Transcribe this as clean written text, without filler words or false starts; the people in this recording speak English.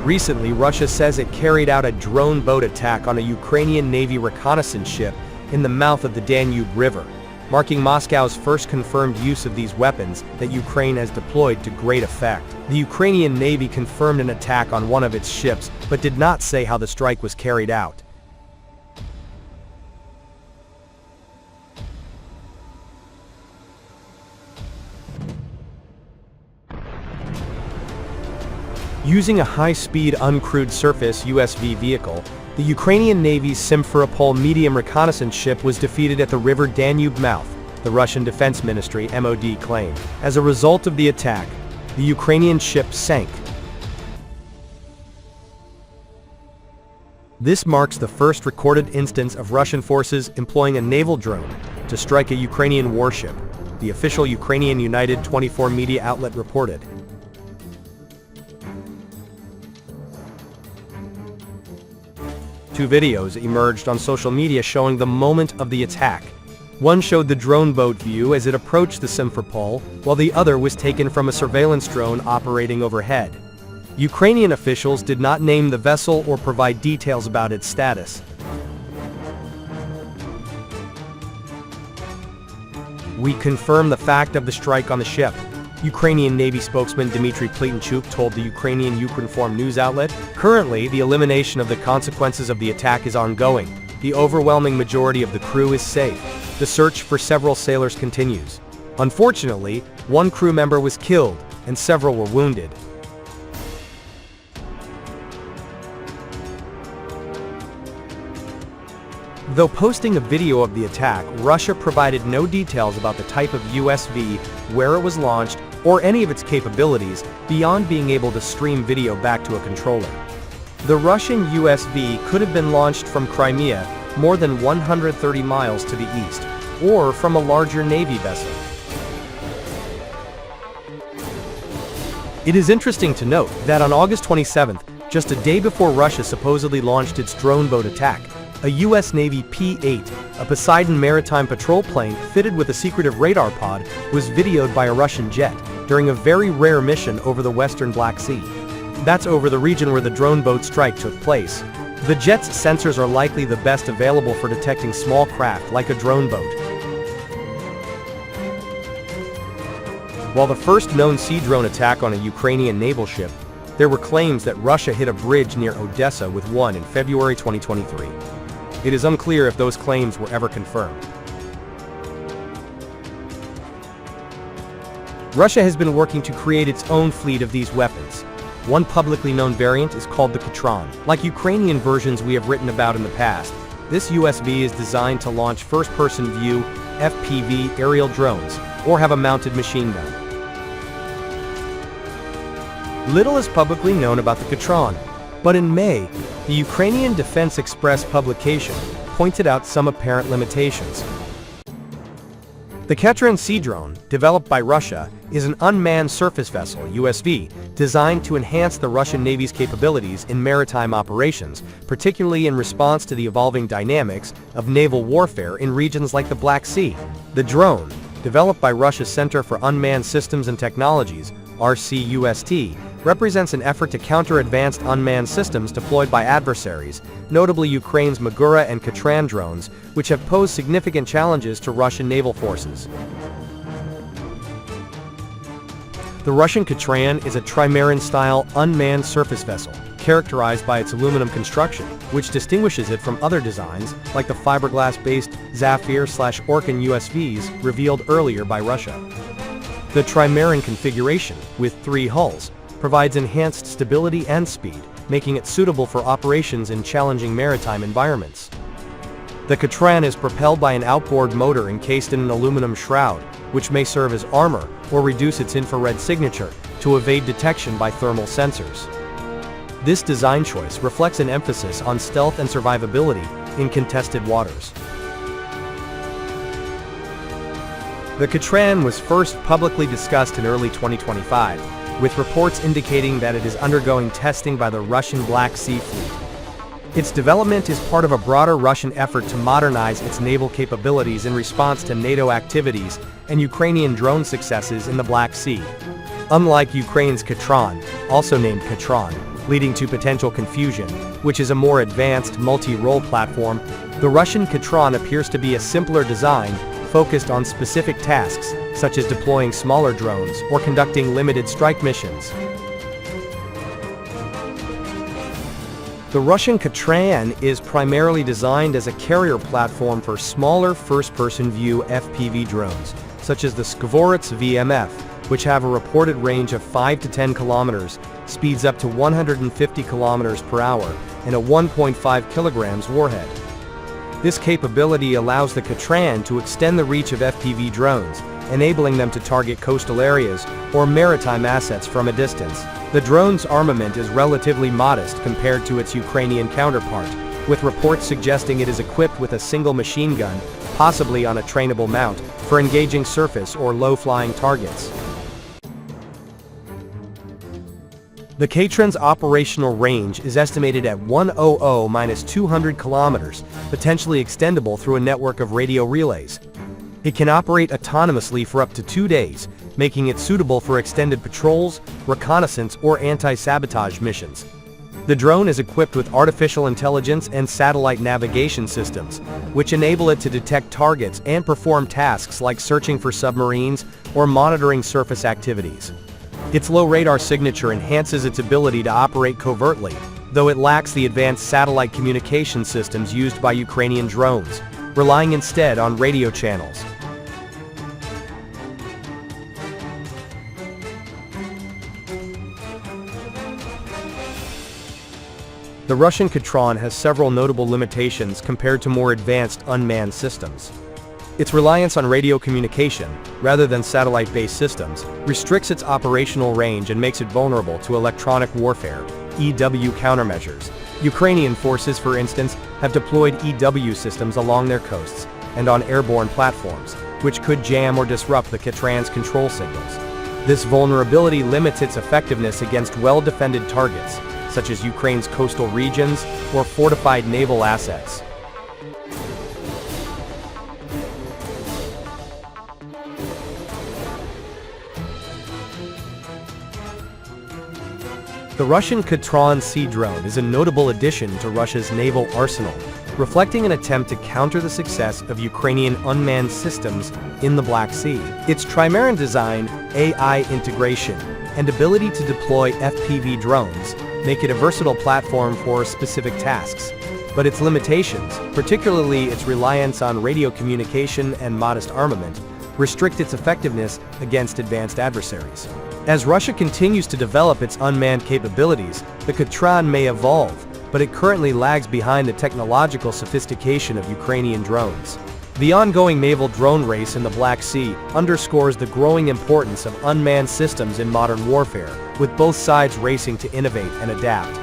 Recently, Russia says it carried out a drone boat attack on a Ukrainian Navy reconnaissance ship in the mouth of the Danube River, marking Moscow's first confirmed use of these weapons that Ukraine has deployed to great effect. The Ukrainian Navy confirmed an attack on one of its ships, but did not say how the strike was carried out. Using a high-speed uncrewed surface USV vehicle, the Ukrainian Navy's Simferopol medium reconnaissance ship was defeated at the river Danube mouth, the Russian Defense Ministry (MOD) claimed. As a result of the attack, the Ukrainian ship sank. This marks the first recorded instance of Russian forces employing a naval drone to strike a Ukrainian warship, the official Ukrainian United 24 media outlet reported. Two videos emerged on social media showing the moment of the attack. One showed the drone boat view as it approached the Simferopol, while the other was taken from a surveillance drone operating overhead. Ukrainian officials did not name the vessel or provide details about its status. "We confirm the fact of the strike on the ship," Ukrainian Navy spokesman Dmitry Pletenchuk told the Ukrainian Ukrinform news outlet. "Currently, the elimination of the consequences of the attack is ongoing. The overwhelming majority of the crew is safe. The search for several sailors continues. Unfortunately, one crew member was killed, and several were wounded." Though posting a video of the attack, Russia provided no details about the type of USV, where it was launched, or any of its capabilities, beyond being able to stream video back to a controller. The Russian USV could have been launched from Crimea, more than 130 miles to the east, or from a larger Navy vessel. It is interesting to note that on August 27th, just a day before Russia supposedly launched its drone boat attack, a U.S. Navy P-8, a Poseidon maritime patrol plane fitted with a secretive radar pod, was videoed by a Russian jet during a very rare mission over the western Black Sea. That's over the region where the drone boat strike took place. The jet's sensors are likely the best available for detecting small craft like a drone boat. While the first known sea drone attack on a Ukrainian naval ship, there were claims that Russia hit a bridge near Odessa with one in February 2023. It is unclear if those claims were ever confirmed. Russia has been working to create its own fleet of these weapons. One publicly known variant is called the Katran. Like Ukrainian versions we have written about in the past, this USV is designed to launch first-person view FPV aerial drones or have a mounted machine gun. Little is publicly known about the Katran, but in May, the Ukrainian Defense Express publication pointed out some apparent limitations. The Katran sea drone, developed by Russia, is an unmanned surface vessel (USV) designed to enhance the Russian Navy's capabilities in maritime operations, particularly in response to the evolving dynamics of naval warfare in regions like the Black Sea. The drone, developed by Russia's Center for Unmanned Systems and Technologies (RCUST), represents an effort to counter advanced unmanned systems deployed by adversaries, notably Ukraine's Magura and Katran drones, which have posed significant challenges to Russian naval forces. The Russian Katran is a trimaran-style unmanned surface vessel, characterized by its aluminum construction, which distinguishes it from other designs like the fiberglass-based Zafir/Orkan USVs revealed earlier by Russia. The trimaran configuration, with 3 hulls, provides enhanced stability and speed, making it suitable for operations in challenging maritime environments. The Katran is propelled by an outboard motor encased in an aluminum shroud, which may serve as armor or reduce its infrared signature to evade detection by thermal sensors. This design choice reflects an emphasis on stealth and survivability in contested waters. The Katran was first publicly discussed in early 2025, with reports indicating that it is undergoing testing by the Russian Black Sea Fleet. Its development is part of a broader Russian effort to modernize its naval capabilities in response to NATO activities and Ukrainian drone successes in the Black Sea. Unlike Ukraine's Katran, also named Katran, leading to potential confusion, which is a more advanced multi-role platform, the Russian Katran appears to be a simpler design focused on specific tasks, such as deploying smaller drones or conducting limited strike missions. The Russian Katran is primarily designed as a carrier platform for smaller first-person view FPV drones, such as the Skvorets VMF, which have a reported range of 5 to 10 kilometers, speeds up to 150 kilometers per hour, and a 1.5 kilograms warhead. This capability allows the Katran to extend the reach of FPV drones, enabling them to target coastal areas or maritime assets from a distance. The drone's armament is relatively modest compared to its Ukrainian counterpart, with reports suggesting it is equipped with a single machine gun, possibly on a trainable mount, for engaging surface or low-flying targets. The Katran's operational range is estimated at 100-200 kilometers, potentially extendable through a network of radio relays. It can operate autonomously for up to 2 days, making it suitable for extended patrols, reconnaissance, or anti-sabotage missions. The drone is equipped with artificial intelligence and satellite navigation systems, which enable it to detect targets and perform tasks like searching for submarines or monitoring surface activities. Its low radar signature enhances its ability to operate covertly, though it lacks the advanced satellite communication systems used by Ukrainian drones, relying instead on radio channels. The Russian Katran has several notable limitations compared to more advanced unmanned systems. Its reliance on radio communication, rather than satellite-based systems, restricts its operational range and makes it vulnerable to electronic warfare, EW countermeasures. Ukrainian forces, for instance, have deployed EW systems along their coasts and on airborne platforms, which could jam or disrupt the Katran's control signals. This vulnerability limits its effectiveness against well-defended targets, such as Ukraine's coastal regions or fortified naval assets. The Russian Katran Sea drone is a notable addition to Russia's naval arsenal, reflecting an attempt to counter the success of Ukrainian unmanned systems in the Black Sea. Its trimaran design, AI integration, and ability to deploy FPV drones make it a versatile platform for specific tasks. But its limitations, particularly its reliance on radio communication and modest armament, restrict its effectiveness against advanced adversaries. As Russia continues to develop its unmanned capabilities, the Katran may evolve, but it currently lags behind the technological sophistication of Ukrainian drones. The ongoing naval drone race in the Black Sea underscores the growing importance of unmanned systems in modern warfare, with both sides racing to innovate and adapt.